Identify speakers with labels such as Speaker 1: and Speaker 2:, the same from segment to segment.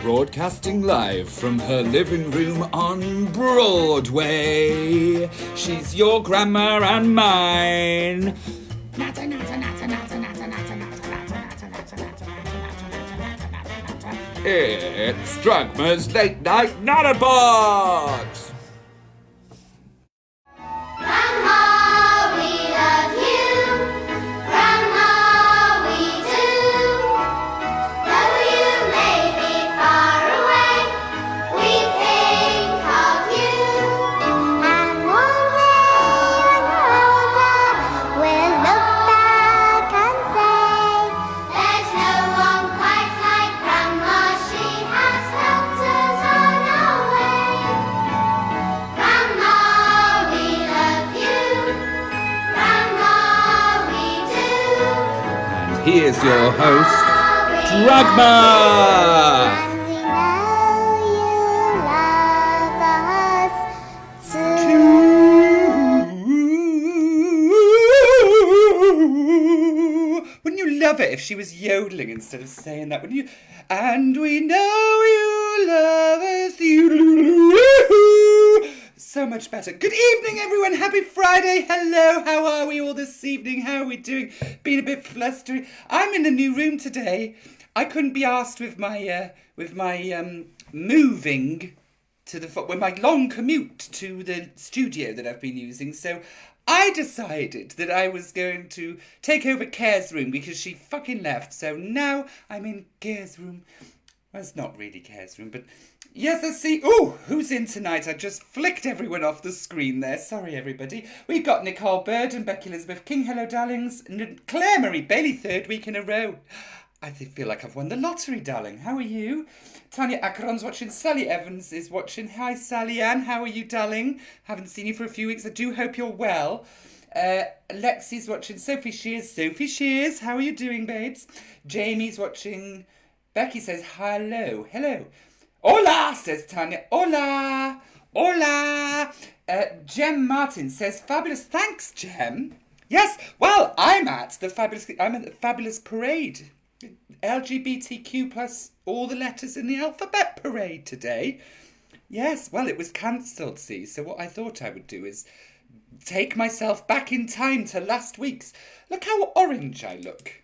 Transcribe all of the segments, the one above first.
Speaker 1: Broadcasting live from her living room on Broadway. She's your grandma and mine. It's Dragma's Late Night Natter Box. Here's your host, Dragma!
Speaker 2: And we know you love us
Speaker 1: too. Wouldn't you love it if she was yodeling instead of saying that? Wouldn't you? And we know you love us. So much better. Good evening, everyone. Happy Friday. Hello. How are we all this evening? How are we doing? Been a bit flustery. I'm in a new room today. I couldn't be asked with my moving to with my long commute to the studio that I've been using. So I decided that I was going to take over Care's room because she fucking left. So now I'm in Care's room. Well, it's not really Care's room, but yes, let's see. Oh, who's in tonight? I just flicked everyone off the screen there. Sorry, everybody. We've got Nicole Bird and Becky Elizabeth King. Hello, darlings. And Claire Marie Bailey, third week in a row. I feel like I've won the lottery, darling. How are you? Tanya Acaron's watching. Sally Evans is watching. Hi, Sally Ann. How are you, darling? Haven't seen you for a few weeks. I do hope you're well. Lexi's watching. Sophie Shears. Sophie Shears. How are you doing, babes? Jamie's watching. Becky says, hello. Hello. Hola, says Tanya. Hola. Hola. Jem Martin says, fabulous. Thanks, Jem. Yes, well, I'm at the fabulous parade. LGBTQ plus all the letters in the alphabet parade today. Yes, well, it was cancelled, see. So what I thought I would do is take myself back in time to last week's. Look how orange I look.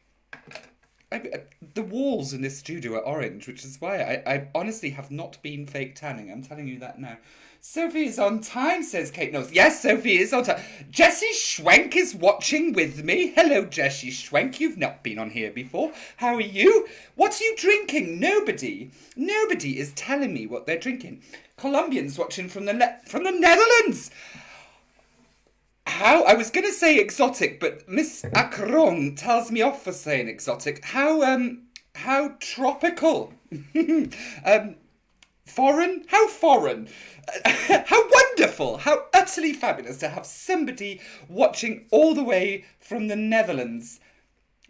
Speaker 1: The walls in this studio are orange, which is why I honestly have not been fake tanning. I'm telling you that now. Sophie is on time, says Kate Knowles. Yes, Sophie is on time. Jessie Schwenk is watching with me. Hello, Jessie Schwenk. You've not been on here before. How are you? What are you drinking? Nobody is telling me what they're drinking. Colombians watching from the Netherlands. How? I was going to say exotic, but Miss Acron tells me off for saying exotic. How tropical. Foreign? How foreign? How wonderful. How utterly fabulous to have somebody watching all the way from the Netherlands.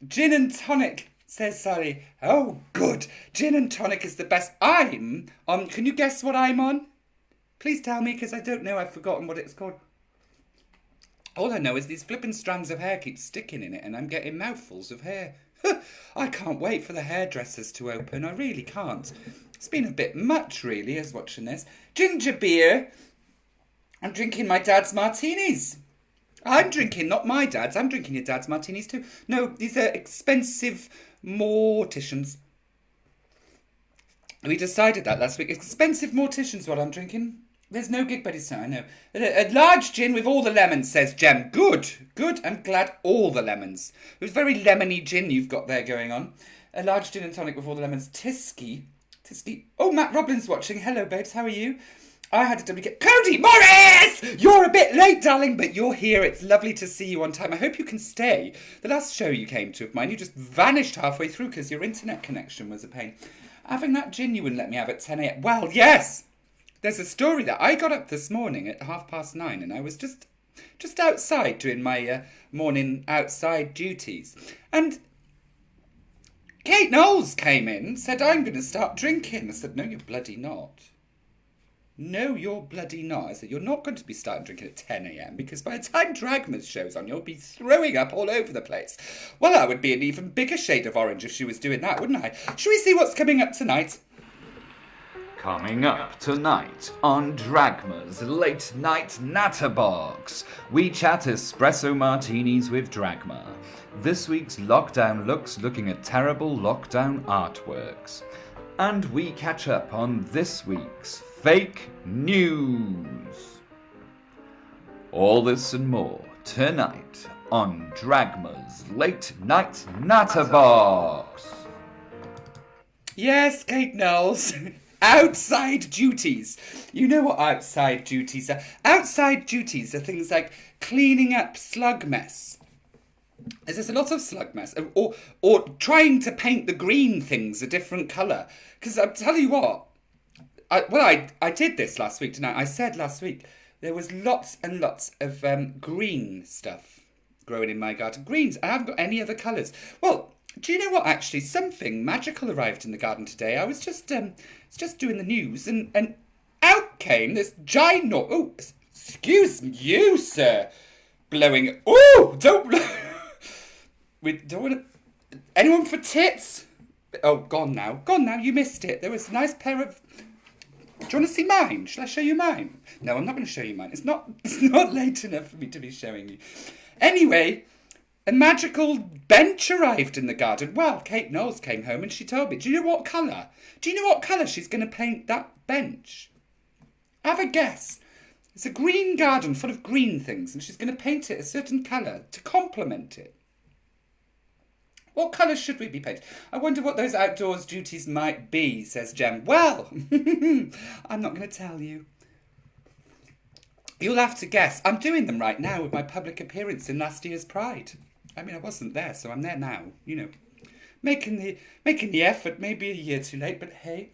Speaker 1: Gin and tonic, says Sally. Oh, good. Gin and tonic is the best. I'm on... Can you guess what I'm on? Please tell me, because I don't know. I've forgotten what it's called. All I know is these flipping strands of hair keep sticking in it and I'm getting mouthfuls of hair. I can't wait for the hairdressers to open. I really can't. It's been a bit much, really, as watching this. Ginger beer. I'm drinking my dad's martinis. I'm drinking, not my dad's. I'm drinking your dad's martinis too. No, these are expensive morticians. We decided that last week. Expensive morticians, what I'm drinking. There's no gig buddies tonight, I know. A large gin with all the lemons, says Jem. Good. I'm glad all the lemons. It was very lemony gin you've got there going on. A large gin and tonic with all the lemons. Tisky. Oh, Matt Roblin's watching. Hello, babes. How are you? I had to WK. Cody Morris! You're a bit late, darling, but you're here. It's lovely to see you on time. I hope you can stay. The last show you came to of mine, you just vanished halfway through because your internet connection was a pain. Having that gin you wouldn't let me have at 10 a.m. Well, yes! There's a story that I got up this morning at 9:30 and I was just outside doing my morning outside duties. And Kate Knowles came in, said, I'm going to start drinking. I said, no, you're bloody not. No, you're bloody not. I said, you're not going to be starting drinking at 10 a.m. because by the time Dragma's show's on, you'll be throwing up all over the place. Well, I would be an even bigger shade of orange if she was doing that, wouldn't I? Shall we see what's coming up tonight?
Speaker 3: Coming up tonight on Dragma's Late Night Natterbox, we chat espresso martinis with Dragma. This week's lockdown looks looking at terrible lockdown artworks. And we catch up on this week's fake news. All this and more tonight on Dragma's Late Night Natterbox.
Speaker 1: Yes, Kate Knowles. Outside duties. You know what outside duties are? Outside duties are things like cleaning up slug mess. There's a lot of slug mess. Or trying to paint the green things a different colour. Because I'll tell you what, I did this last week, didn't I? I said last week there was lots and lots of green stuff growing in my garden. Greens. I haven't got any other colours. Well, do you know what, actually? Something magical arrived in the garden today. I was just doing the news and out came this giant... Oh, excuse you, sir. Blowing... Oh, don't blow... We don't want to... Anyone for tits? Oh, gone now. Gone now. You missed it. There was a nice pair of... Do you want to see mine? Shall I show you mine? No, I'm not going to show you mine. It's not late enough for me to be showing you. Anyway, a magical bench arrived in the garden. Well, Kate Knowles came home and she told me, do you know what colour? Do you know what colour she's going to paint that bench? Have a guess. It's a green garden full of green things and she's going to paint it a certain colour to complement it. What colours should we be painting? I wonder what those outdoors duties might be, says Jem. Well, I'm not going to tell you. You'll have to guess. I'm doing them right now with my public appearance in last year's Pride. I mean, I wasn't there, so I'm there now, you know. Making the effort, maybe a year too late, but hey.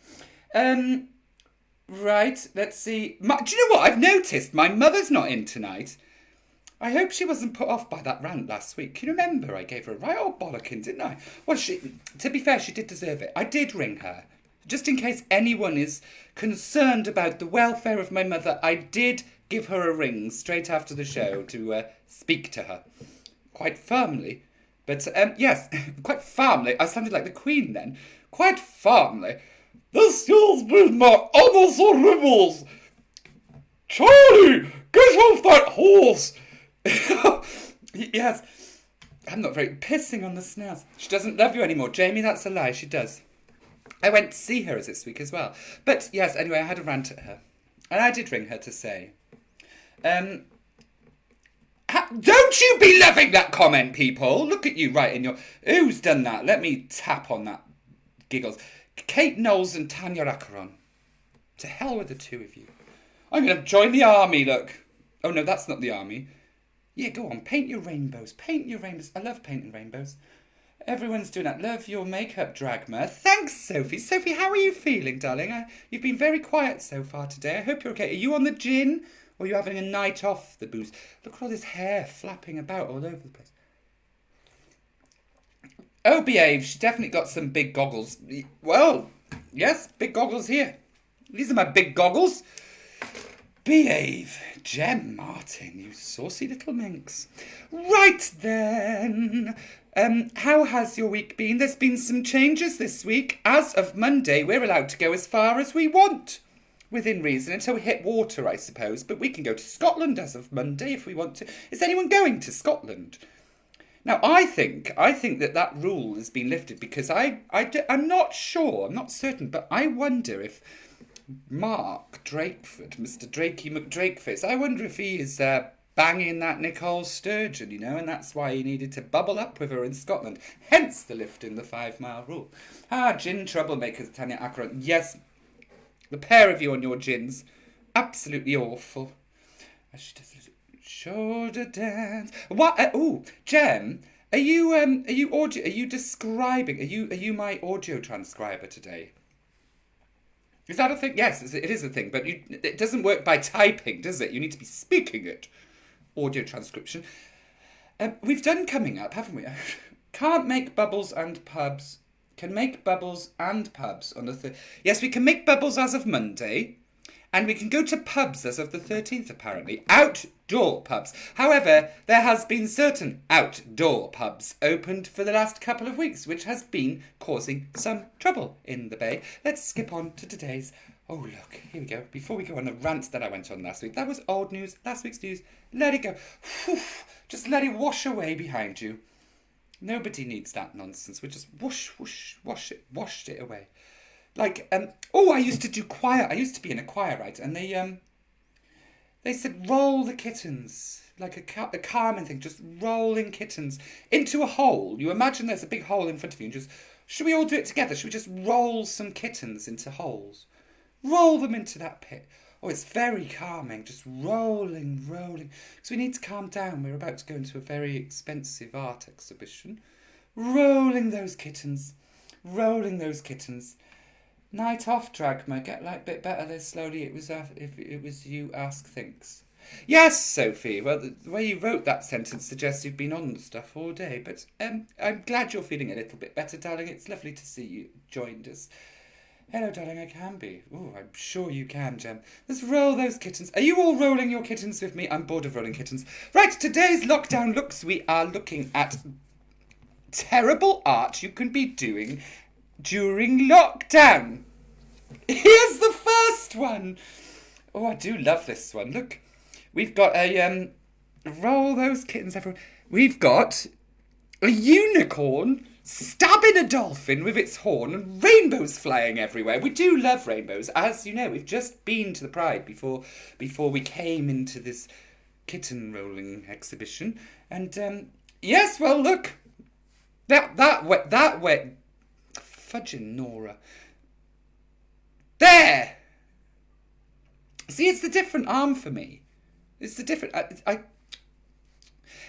Speaker 1: Right, let's see. Do you know what? I've noticed my mother's not in tonight. I hope she wasn't put off by that rant last week. Can you remember I gave her a right old bollocking, didn't I? Well, to be fair, she did deserve it. I did ring her. Just in case anyone is concerned about the welfare of my mother, I did give her a ring straight after the show to speak to her. Quite firmly. But, yes, quite firmly. I sounded like the Queen then. Quite firmly. This has been my honors or rebels. Charlie, get off that horse. Yes, I'm not very pissing on the snails. She doesn't love you anymore, Jamie. That's a lie. She does. I went to see her this week as well. But yes, anyway, I had a rant at her, and I did ring her to say, don't you be loving that comment, people? Look at you right in your... Who's done that? Let me tap on that. Giggles. Kate Knowles and Tanya Acheron. To hell with the two of you. I'm going to join the army, look. Oh no, that's not the army. Yeah, go on, paint your rainbows. Paint your rainbows. I love painting rainbows. Everyone's doing that. Love your makeup, Dragma. Thanks, Sophie. Sophie, how are you feeling, darling? You've been very quiet so far today. I hope you're okay. Are you on the gin? Or are you having a night off the booze? Look at all this hair flapping about all over the place. Oh, behave. She definitely got some big goggles. Well, yes, big goggles here. These are my big goggles. Behave. Jem Martin, you saucy little minx. Right then. How has your week been? There's been some changes this week. As of Monday, we're allowed to go as far as we want. Within reason, until we hit water, I suppose. But we can go to Scotland as of Monday if we want to. Is anyone going to Scotland? Now, I think that rule has been lifted because I'm not sure, I'm not certain, but I wonder if Mark Drakeford, Mr. Drakey McDrakeford, I wonder if he is banging that Nicole Sturgeon, you know, and that's why he needed to bubble up with her in Scotland. Hence the lifting the 5 mile rule. Gin troublemakers, Tanya Acheron. Yes, the pair of you on your gins. absolutely awful. As she does a shoulder dance. What? Jem, are you describing? Are you my audio transcriber today? Is that a thing? Yes, it is a thing, but it doesn't work by typing, does it? You need to be speaking it. Audio transcription. We've done coming up, haven't we? Can't make bubbles and pubs. Can make bubbles and pubs on the Yes, we can make bubbles as of Monday. And we can go to pubs as of the 13th, apparently. Outdoor pubs. However, there has been certain outdoor pubs opened for the last couple of weeks, which has been causing some trouble in the bay. Let's skip on to today's... Oh, look, here we go. Before we go on the rant that I went on last week. That was old news, last week's news. Let it go. Whew. Just let it wash away behind you. Nobody needs that nonsense. We just washed it away. Like, I used to do choir. I used to be in a choir, right? And they said, roll the kittens. Like a Carmen thing, just rolling kittens into a hole. You imagine there's a big hole in front of you and just, should we all do it together? Should we just roll some kittens into holes? Roll them into that pit. Oh, it's very calming, just rolling. Because we need to calm down. We're about to go into a very expensive art exhibition. Rolling those kittens. Night off, Dragma. Get like a bit better there slowly. If it was you, ask thinks. Yes, Sophie. Well, the way you wrote that sentence suggests you've been on the stuff all day. But I'm glad you're feeling a little bit better, darling. It's lovely to see you joined us. Hello, darling. I can be. Oh, I'm sure you can, Jem. Let's roll those kittens. Are you all rolling your kittens with me? I'm bored of rolling kittens. Right, today's lockdown looks. We are looking at terrible art you can be doing during lockdown. Here's the first one. Oh, I do love this one. Look, we've got a roll those kittens, everyone. We've got a unicorn stabbing a dolphin with its horn and rainbows flying everywhere. We do love rainbows, as you know. We've just been to the Pride before we came into this kitten rolling exhibition, and yes, well, look, that wet. Fudging Nora. There! See, it's the different arm for me. It's the different...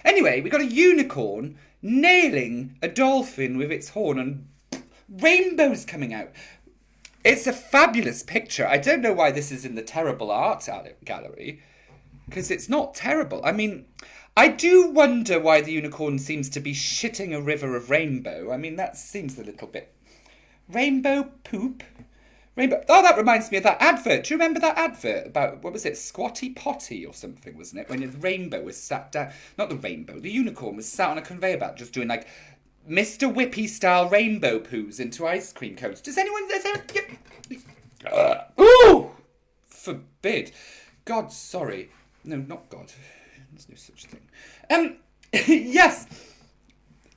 Speaker 1: Anyway, we got a unicorn nailing a dolphin with its horn and rainbows coming out. It's a fabulous picture. I don't know why this is in the terrible art gallery, because it's not terrible. I mean, I do wonder why the unicorn seems to be shitting a river of rainbow. I mean, that seems a little bit... Rainbow poop. Rainbow. Oh, that reminds me of that advert. Do you remember that advert about, what was it, Squatty Potty or something, wasn't it? When the rainbow was sat down, not the rainbow, the unicorn was sat on a conveyor belt just doing like Mr. Whippy style rainbow poos into ice cream cones. Does anyone... Ooh! Forbid. God, sorry. No, not God. There's no such thing. Yes.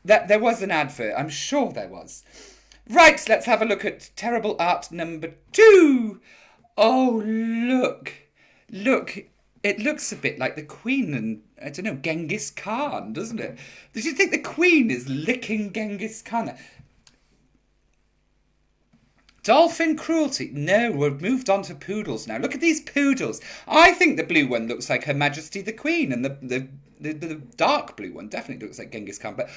Speaker 1: There was an advert. I'm sure there was. Right, let's have a look at terrible art number 2. Oh, look. Look, it looks a bit like the Queen and, I don't know, Genghis Khan, doesn't it? Did you think the Queen is licking Genghis Khan? Dolphin cruelty. No, we've moved on to poodles now. Look at these poodles. I think the blue one looks like Her Majesty the Queen, and the dark blue one definitely looks like Genghis Khan. But,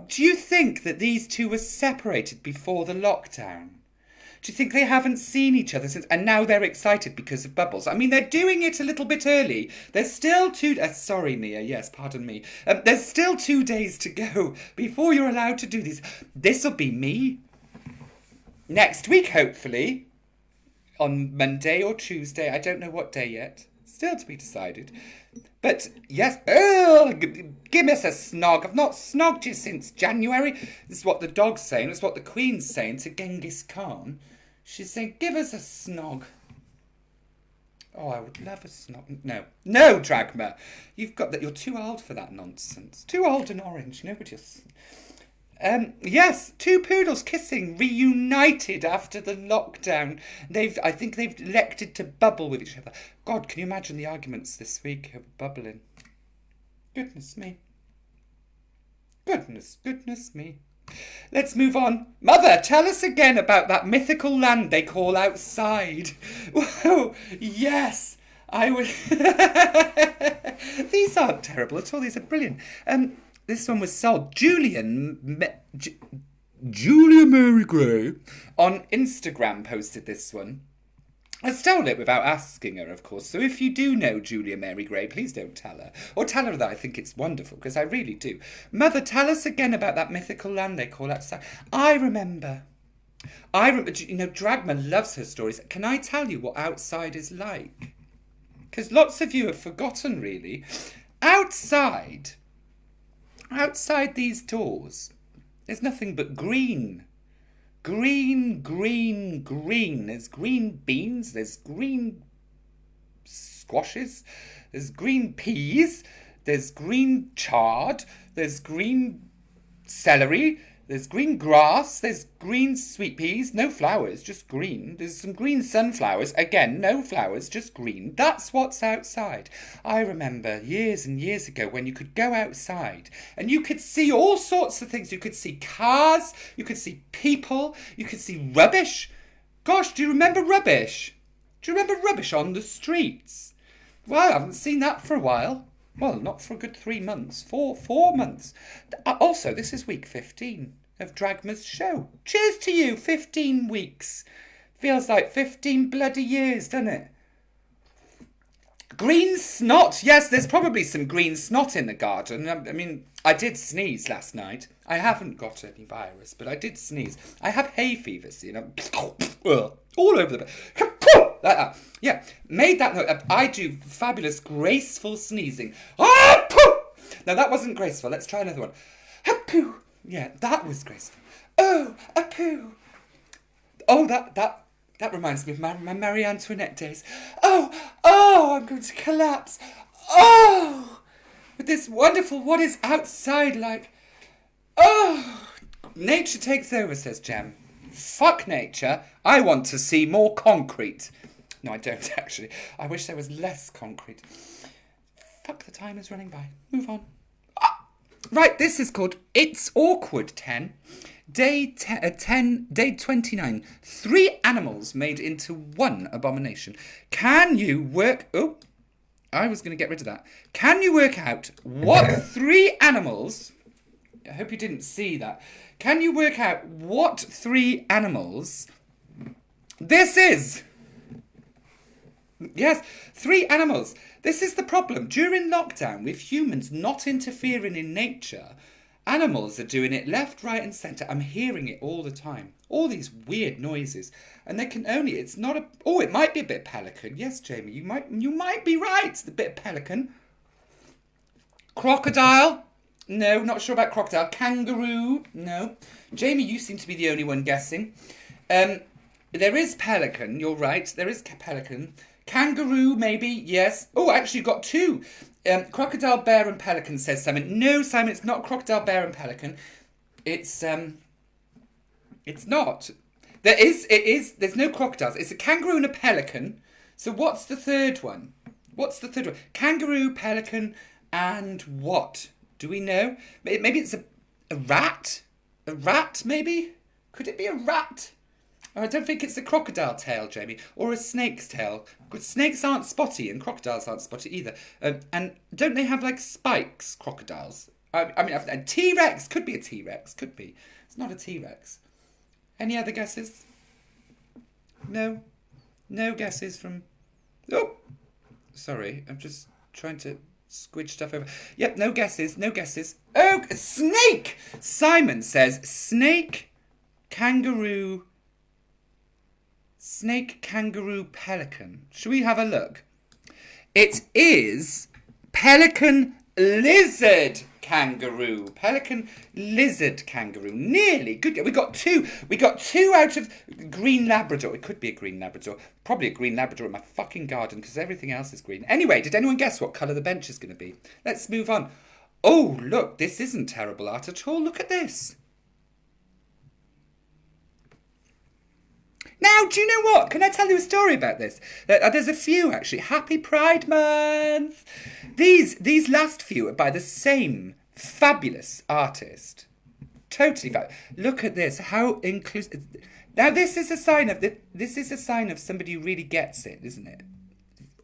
Speaker 1: do you think that these two were separated before the lockdown? Do you think they haven't seen each other since, and now they're excited because of bubbles? I mean, they're doing it a little bit early. There's still sorry, Nia, yes, pardon me. There's still 2 days to go before you're allowed to do these. This'll be me. Next week, hopefully, on Monday or Tuesday. I don't know what day yet. Still to be decided. But, yes, give us a snog. I've not snogged you since January. This is what the dog's saying. It's what the Queen's saying to Genghis Khan. She's saying, give us a snog. Oh, I would love a snog. No, Dragma. You've got that. You're too old for that nonsense. Too old and orange. Nobody else. Yes, 2 poodles kissing, reunited after the lockdown. I think they've elected to bubble with each other. God, can you imagine the arguments this week of bubbling? Goodness me. Goodness me. Let's move on. Mother, tell us again about that mythical land they call outside. Whoa, yes. I would. These aren't terrible at all. These are brilliant. This one was sold. Julia Mary Gray on Instagram posted this one. I stole it without asking her, of course. So if you do know Julia Mary Gray, please don't tell her. Or tell her that I think it's wonderful, because I really do. Mother, tell us again about that mythical land they call outside. I remember, you know, Dragma loves her stories. Can I tell you what outside is like? Because lots of you have forgotten, really. Outside these doors, there's nothing but green. Green, green, green. There's green beans, there's green squashes, there's green peas, there's green chard, there's green celery, there's green grass, there's green sweet peas, no flowers, just green. There's some green sunflowers, again, no flowers, just green. That's what's outside. I remember years and years ago when you could go outside and you could see all sorts of things. You could see cars, you could see people, you could see rubbish. Gosh, do you remember rubbish? Do you remember rubbish on the streets? Well, I haven't seen that for a while. Well, not for a good 3 months. Four months. Also, this is week 15 of Dragma's show. Cheers to you, 15 weeks. Feels like 15 bloody years, doesn't it? Green snot. Yes, there's probably some green snot in the garden. I mean, I did sneeze last night. I haven't got any virus, but I did sneeze. I have hay fever, you know. All over the place. Like that. Yeah, made that note. I do fabulous, graceful sneezing. Ah, poo! Now, that wasn't graceful. Let's try another one. Ha-poo! Yeah, that was graceful. Oh, a poo! Oh, that reminds me of my Marie Antoinette days. Oh, I'm going to collapse. Oh, with this wonderful, what is outside like? Oh, nature takes over, says Jem. Fuck nature. I want to see more concrete. No, I don't, actually. I wish there was less concrete. Fuck, the time is running by. Move on. Ah, right, this is called It's Awkward 10. Day 29. 3 animals made into one abomination. Can you work... Oh, I was going to get rid of that. Can you work out what 3 animals... I hope you didn't see that. Can you work out what 3 animals this is? Yes, 3 animals. This is the problem. During lockdown, with humans not interfering in nature, animals are doing it left, right and centre. I'm hearing it all the time. All these weird noises. And they can only... It's not a... Oh, it might be a bit pelican. Yes, Jamie, you might be right. It's a bit pelican. Crocodile. No, not sure about crocodile. Kangaroo. No. Jamie, you seem to be the only one guessing. There is pelican. You're right. There is pelican. Kangaroo, maybe. Yes. Oh, actually, you've got 2. Crocodile, bear, and pelican, says Simon. No, Simon, it's not crocodile, bear, and pelican. It's not. There's no crocodiles. It's a kangaroo and a pelican. So what's the third one? Kangaroo, pelican, and what? Do we know? Maybe it's a rat? A rat, maybe? Could it be a rat? Oh, I don't think it's a crocodile tail, Jamie, or a snake's tail. Snakes aren't spotty and crocodiles aren't spotty either. And don't they have, like, spikes, crocodiles? I mean, a T-Rex. Could be a T-Rex. Could be. It's not a T-Rex. Any other guesses? No? No guesses from... Oh! Sorry, I'm just trying to squidge stuff over. Yep, no guesses. Oh, snake! Simon says snake, kangaroo... Snake, kangaroo, pelican. Should we have a look? It is pelican, lizard, kangaroo. Pelican, lizard, kangaroo. Nearly. Good. We got 2. We got 2 out of green Labrador. It could be a green Labrador. Probably a green Labrador in my fucking garden because everything else is green. Anyway, did anyone guess what colour the bench is going to be? Let's move on. Oh, look. This isn't terrible art at all. Look at this. Now, do you know what? Can I tell you a story about this? There's a few, actually. Happy Pride Month! These last few are by the same fabulous artist. Totally fabulous. Look at this. How inclusive... Now, this is a sign of somebody who really gets it, isn't it?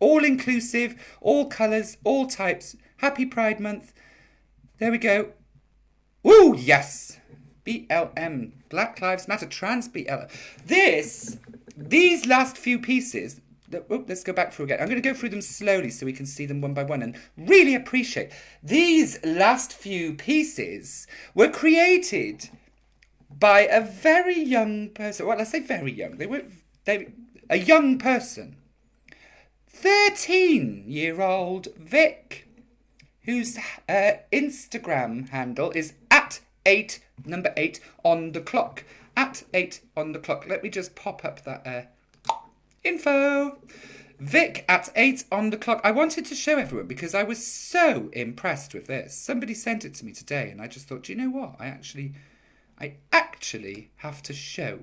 Speaker 1: all inclusive, all colours, all types. Happy Pride Month. There we go. Ooh, yes. BLM, Black Lives Matter, Trans BLM. These last few pieces, let's go back through again. I'm going to go through them slowly so we can see them one by one and really appreciate. These last few pieces were created by a very young person. Well, I say very young. A young person. 13-year-old Vic, whose Instagram handle is number 8 on the clock. At 8 on the clock. Let me just pop up that info. Vic at 8 on the clock. I wanted to show everyone because I was so impressed with this. Somebody sent it to me today and I just thought, do you know what? I actually have to show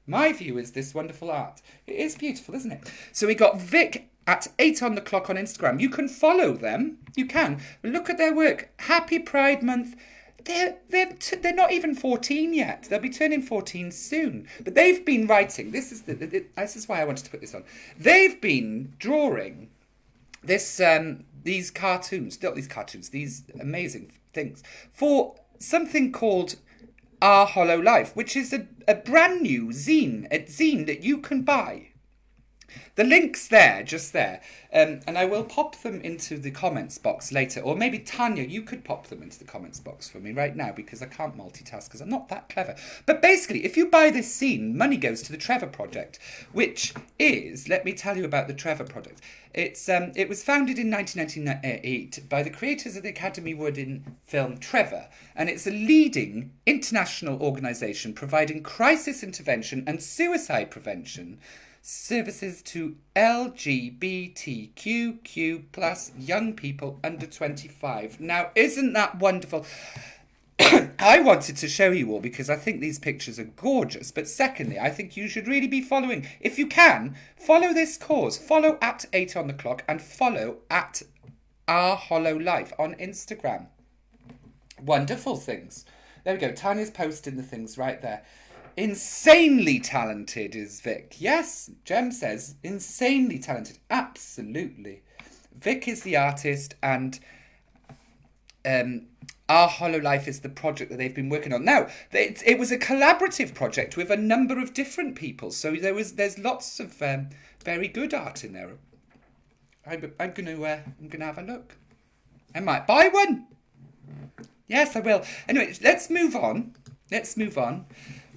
Speaker 1: my viewers this wonderful art. It is beautiful, isn't it? So we got Vic at 8 on the clock on Instagram. You can follow them. You can. Look at their work. Happy Pride Month. They're not even 14 yet. They'll be turning 14 soon. But they've been writing. This is why I wanted to put this on. They've been drawing these amazing things for something called Our Hollow Life, which is a brand new zine that you can buy. The link's there, just there. And I will pop them into the comments box later. Or maybe, Tanya, you could pop them into the comments box for me right now because I can't multitask because I'm not that clever. But basically, if you buy this zine, money goes to the Trevor Project, which is, let me tell you about the Trevor Project. It was founded in 1998 by the creators of the Academy Award film Trevor. And it's a leading international organisation providing crisis intervention and suicide prevention services to LGBTQ plus young people under 25. Now, isn't that wonderful? I wanted to show you all because I think these pictures are gorgeous. But secondly, I think you should really be following. If you can, follow this cause. Follow at 8 on the clock and follow at Our Hollow Life on Instagram. Wonderful things. There we go. Tanya's posting the things right there. Insanely talented is Vic. Yes, Jem says insanely talented. Absolutely. Vic is the artist and Our Hollow Life is the project that they've been working on. Now, it was a collaborative project with a number of different people. So there's lots of very good art in there. I'm gonna have a look. I might buy one. Yes, I will. Anyway, let's move on.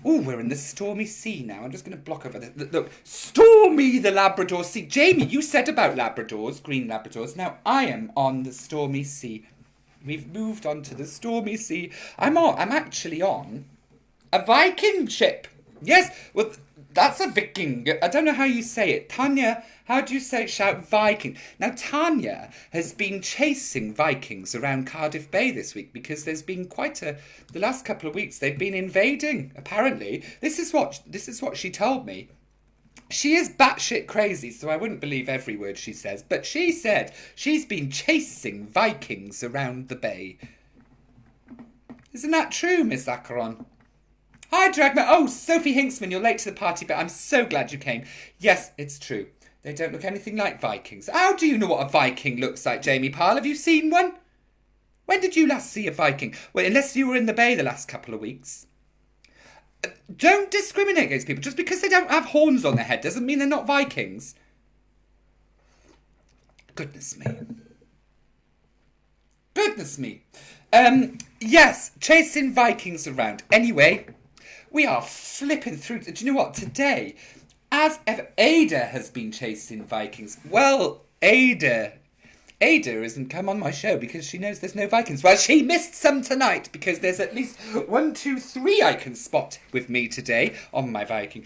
Speaker 1: Oh, we're in the stormy sea now. I'm just going to block over this. Look, stormy the Labrador Sea. Jamie, you said about Labradors, green Labradors. Now, I am on the stormy sea. We've moved on to the stormy sea. I'm actually on a Viking ship. Yes, well, that's a Viking. I don't know how you say it. Tanya, how do you shout Viking? Now, Tanya has been chasing Vikings around Cardiff Bay this week because there's been the last couple of weeks, they've been invading, apparently. This is what she told me. She is batshit crazy, so I wouldn't believe every word she says, but she said she's been chasing Vikings around the bay. Isn't that true, Miss Acheron? Hi, Dragma. Oh, Sophie Hinksman, you're late to the party, but I'm so glad you came. Yes, it's true. They don't look anything like Vikings. How do you know what a Viking looks like, Jamie Parle? Have you seen one? When did you last see a Viking? Well, unless you were in the bay the last couple of weeks. Don't discriminate against people. Just because they don't have horns on their head doesn't mean they're not Vikings. Goodness me. Yes, chasing Vikings around. Anyway, we are flipping through. Do you know what? Today, as ever, Ada has been chasing Vikings. Well, Ada hasn't come on my show because she knows there's no Vikings. Well, she missed some tonight because there's at least 1, 2, 3 I can spot with me today on my Viking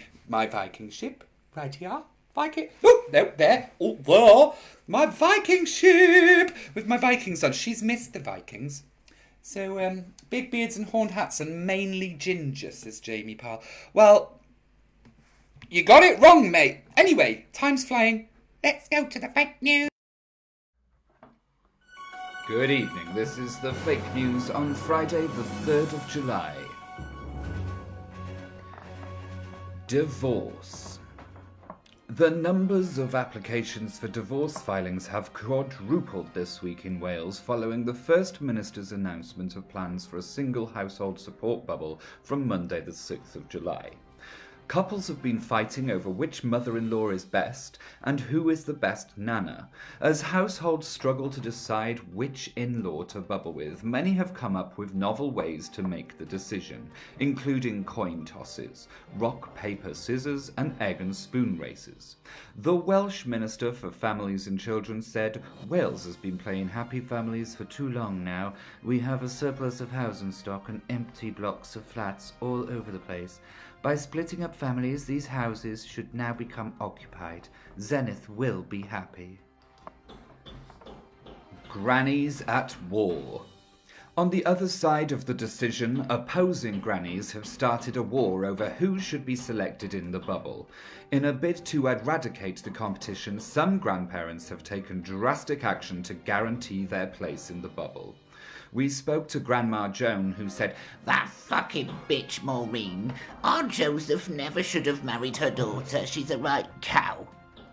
Speaker 1: ship. Right here. Viking. Oh, no, there. Oh, whoa. My Viking ship with my Vikings on. She's missed the Vikings. So, big beards and horned hats and mainly ginger, says Jamie Parle. Well, you got it wrong, mate. Anyway, time's flying. Let's go to the fake news.
Speaker 3: Good evening. This is the fake news on Friday, the 3rd of July. Divorce. The numbers of applications for divorce filings have quadrupled this week in Wales following the First Minister's announcement of plans for a single household support bubble from Monday the 6th of July. Couples have been fighting over which mother-in-law is best and who is the best nana. As households struggle to decide which in-law to bubble with, many have come up with novel ways to make the decision, including coin tosses, rock, paper, scissors, and egg and spoon races. The Welsh Minister for Families and Children said, "Wales has been playing happy families for too long now. We have a surplus of housing stock and empty blocks of flats all over the place. By splitting up families, these houses should now become occupied. Zenith will be happy." Grannies at war. On the other side of the decision, opposing grannies have started a war over who should be selected in the bubble. In a bid to eradicate the competition, some grandparents have taken drastic action to guarantee their place in the bubble. We spoke to Grandma Joan, who said,
Speaker 4: "That fucking bitch Maureen. Our Joseph never should have married her daughter. She's a right cow.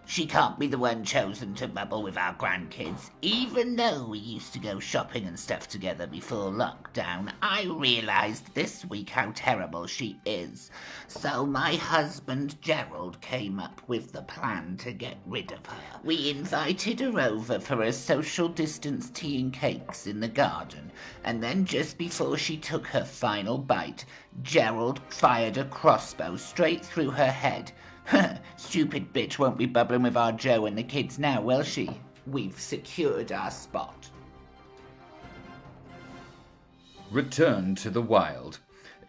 Speaker 4: She can't be the one chosen to bubble with our grandkids. Even though we used to go shopping and stuff together before lockdown, I realised this week how terrible she is. So my husband Gerald came up with the plan to get rid of her. We invited her over for a social distance tea and cakes in the garden, and then just before she took her final bite, Gerald fired a crossbow straight through her head. Stupid bitch won't be bubbling with our Joe and the kids now, will she? We've secured our spot."
Speaker 3: Return to the wild.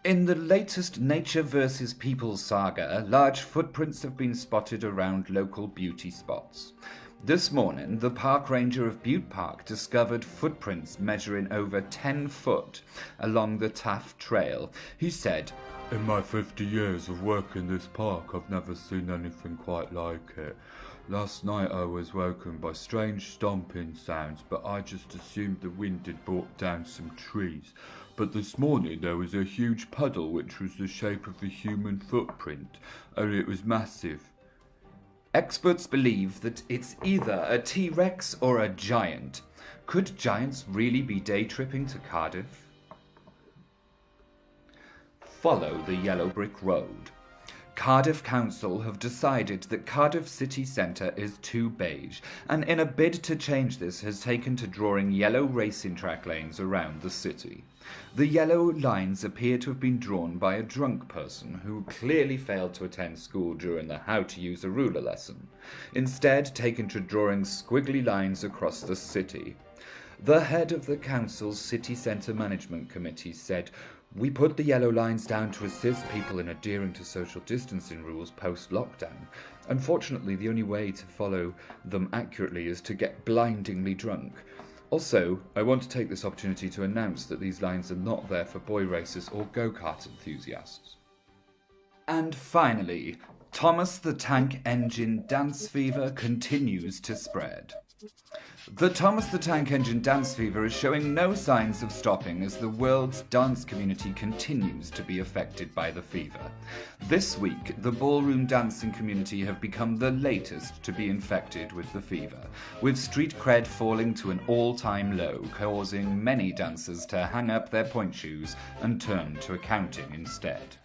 Speaker 3: In the latest Nature vs. People saga, large footprints have been spotted around local beauty spots. This morning, the park ranger of Butte Park discovered footprints measuring over 10 foot along the Taft Trail. He said,
Speaker 5: "In my 50 years of working this park, I've never seen anything quite like it. Last night I was woken by strange stomping sounds, but I just assumed the wind had brought down some trees. But this morning there was a huge puddle which was the shape of a human footprint, only it was massive."
Speaker 3: Experts believe that it's either a T-Rex or a giant. Could giants really be day tripping to Cardiff? Follow the yellow brick road. Cardiff Council have decided that Cardiff city centre is too beige, and in a bid to change this has taken to drawing yellow racing track lanes around the city. The yellow lines appear to have been drawn by a drunk person who clearly failed to attend school during the how to use a ruler lesson, instead taken to drawing squiggly lines across the city. The head of the council's city centre management committee said, "We put the yellow lines down to assist people in adhering to social distancing rules post-lockdown. Unfortunately, the only way to follow them accurately is to get blindingly drunk. Also, I want to take this opportunity to announce that these lines are not there for boy racers or go-kart enthusiasts." And finally, Thomas the Tank Engine dance fever continues to spread. The Thomas the Tank Engine dance fever is showing no signs of stopping as the world's dance community continues to be affected by the fever. This week, the ballroom dancing community have become the latest to be infected with the fever, with street cred falling to an all-time low, causing many dancers to hang up their point shoes and turn to accounting instead.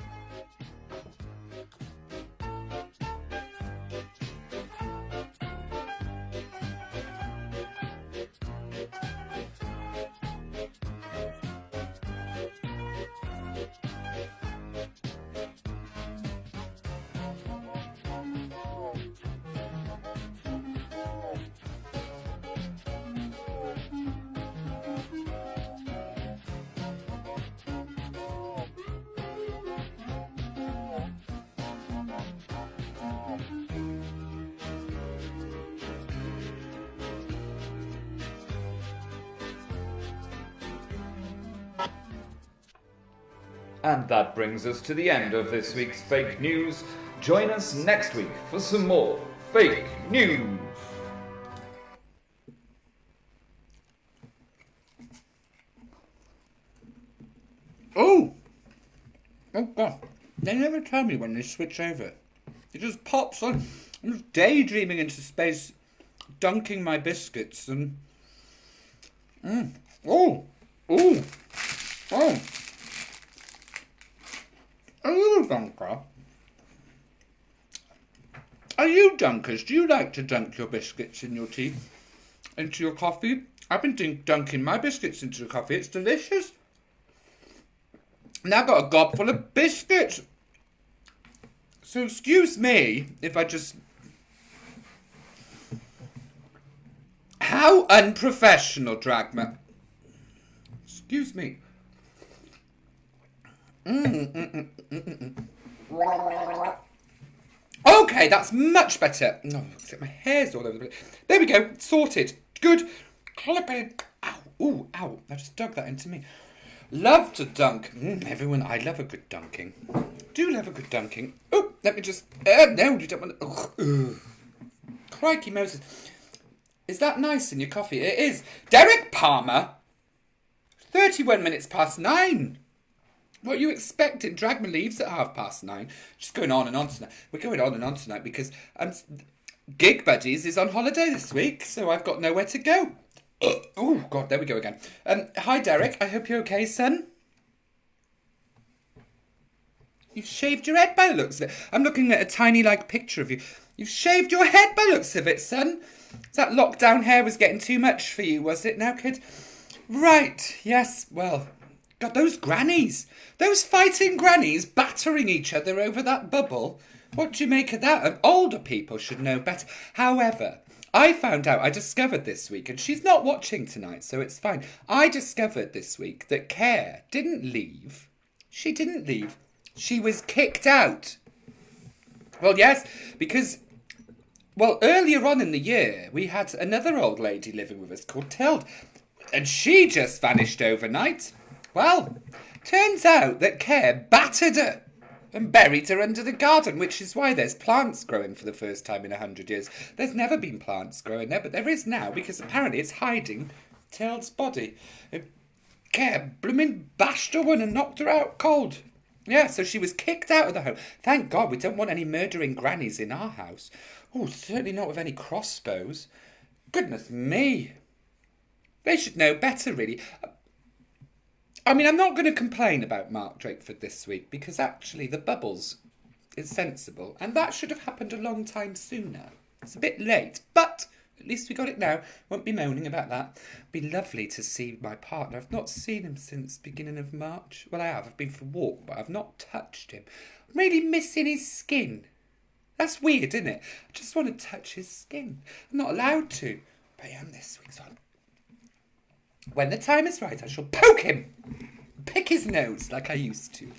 Speaker 3: And that brings us to the end of this week's fake news. Join us next week for some more fake news.
Speaker 1: Oh God. They never tell me when they switch over. It just pops on. I'm daydreaming into space, dunking my biscuits and... Oh! Are you a dunker? Are you dunkers? Do you like to dunk your biscuits in your tea? Into your coffee? I've been dunking my biscuits into the coffee. It's delicious. Now I've got a gob full of biscuits. So excuse me if I just... How unprofessional, Dragma. Excuse me. Okay, that's much better. No, except my hair's all over the place. There we go, sorted. Good. Clip it. Ow, ooh, ow. I just dug that into me. Love to dunk. Everyone, I love a good dunking. Do love a good dunking. Oh, let me just... no, you don't want to... Crikey Moses. Is that nice in your coffee? It is. Derek Palmer. 31 minutes past 9. What are you expecting? Dragma leaves at 9:30. Just going on and on tonight. We're going on and on tonight because Gig Buddies is on holiday this week, so I've got nowhere to go. Oh, God, there we go again. Hi, Derek. I hope you're okay, son. You've shaved your head by the looks of it. I'm looking at a tiny, picture of you. You've shaved your head by the looks of it, son. That lockdown hair was getting too much for you, was it now, kid? Right, yes, well... God, those grannies. Those fighting grannies battering each other over that bubble. What do you make of that? And older people should know better. However, I discovered this week, and she's not watching tonight, so it's fine. I discovered this week that Care didn't leave. She didn't leave. She was kicked out. Well, yes, because... Well, earlier on in the year, we had another old lady living with us called Tilde, and she just vanished overnight. Well, turns out that Care battered her and buried her under the garden, which is why there's plants growing for the first time in 100 years. There's never been plants growing there, but there is now, because apparently it's hiding Tilde's body. Care blooming bashed her one and knocked her out cold. Yeah, so she was kicked out of the home. Thank God we don't want any murdering grannies in our house. Oh, certainly not with any crossbows. Goodness me. They should know better, really. I mean, I'm not going to complain about Mark Drakeford this week because actually the bubbles is sensible and that should have happened a long time sooner. It's a bit late, but at least we got it now. Won't be moaning about that. Be lovely to see my partner. I've not seen him since beginning of March. Well, I have. I've been for a walk, but I've not touched him. I'm really missing his skin. That's weird, isn't it? I just want to touch his skin. I'm not allowed to, but I am this week, so when the time is right, I shall poke him. Pick his nose like I used to.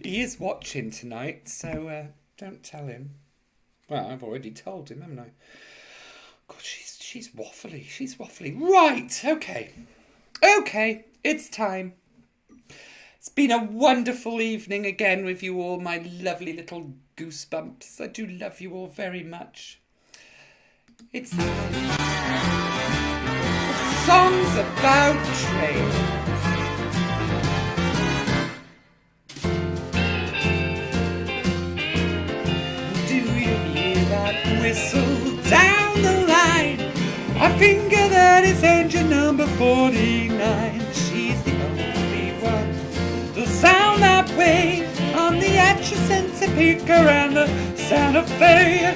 Speaker 1: He is watching tonight, so don't tell him. Well, I've already told him, haven't I? God, she's waffly. She's waffly. Right, okay. Okay, it's time. It's been a wonderful evening again with you all, my lovely little goosebumps. I do love you all very much. It's songs about trains. Do you hear that whistle down the line? I finger that is engine number 49. She's the only one to sound that way on the Atchison, Topeka and the Santa Fe.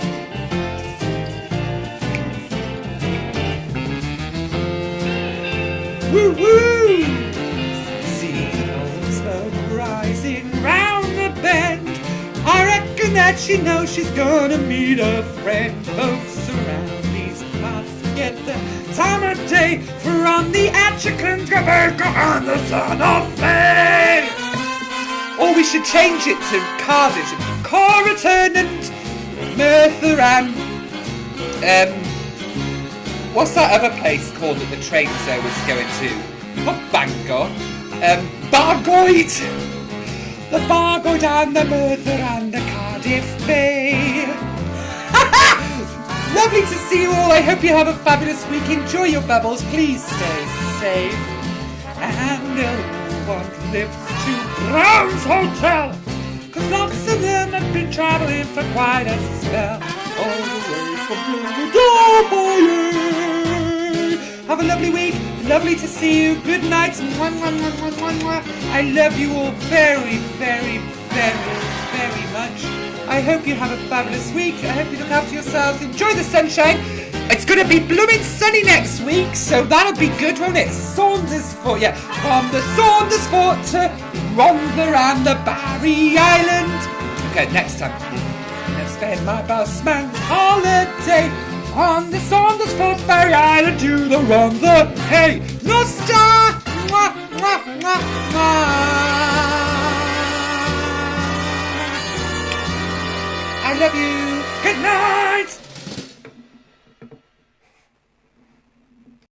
Speaker 1: Woo woo! See all the smoke rising round the bend. I reckon that she knows she's gonna meet a friend. Folks around these parts get the time of day for on the Atchison, Topeka and the Santa Fe. Or we should change it to Cardiff. Cora Turnant, Merthyr and what's that other place called that the trains always going to? Not Bangor. Bargoed! The Bargoed and the Merthyr and the Cardiff Bay. Lovely to see you all. I hope you have a fabulous week. Enjoy your bubbles. Please stay safe. And no one lives to Brown's Hotel, 'cause lots of them have been travelling for quite a spell. all the way from Philadelphia. Have a lovely week. Lovely to see you. Good night. Mwah, mwah, mwah, mwah, mwah, mwah. I love you all very, very, very, very much. I hope you have a fabulous week. I hope you look after yourselves. Enjoy the sunshine. It's going to be blooming sunny next week, so that'll be good, won't it? Saundersfoot, yeah. From the Saundersfoot to Rhondda and the Barry Island. Okay, next time. Let's spend my busman's holiday on the Saundersfoot Barry Island to the Rhondda. Hey, Nostar! Mwah, mwah, mwah, mwah. I love you. Good night.